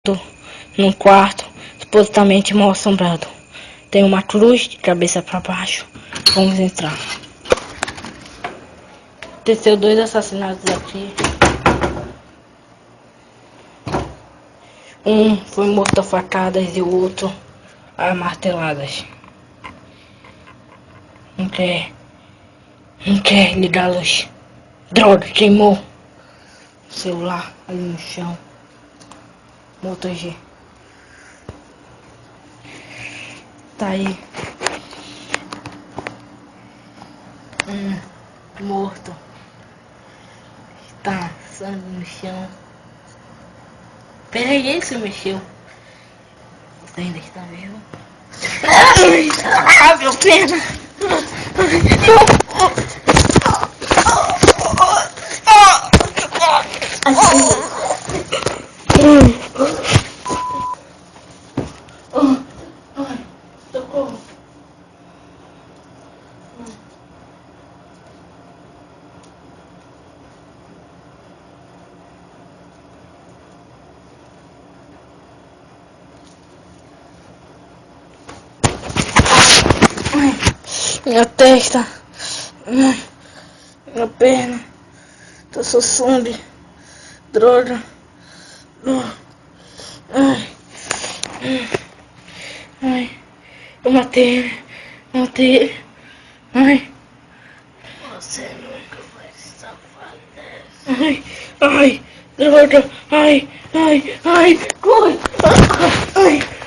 estou num quarto supostamente mal assombrado. Tem uma cruz de cabeça para baixo. Vamos entrar. Aconteceu 2 assassinatos aqui. Um foi morto a facadas e o outro a marteladas. Não quer ligar a luz. Droga, queimou o celular ali no chão. Moto G. Tá aí. Morto. Tá sangue no chão. Pera aí, ele se mexeu. Você ainda está vivo? Ah, meu pena! Socorro! Minha testa, minha perna, tô sussumbe, droga, ai, eu matei, ai, você nunca vai se salvar dessa, ai, droga, ai, corre, ai.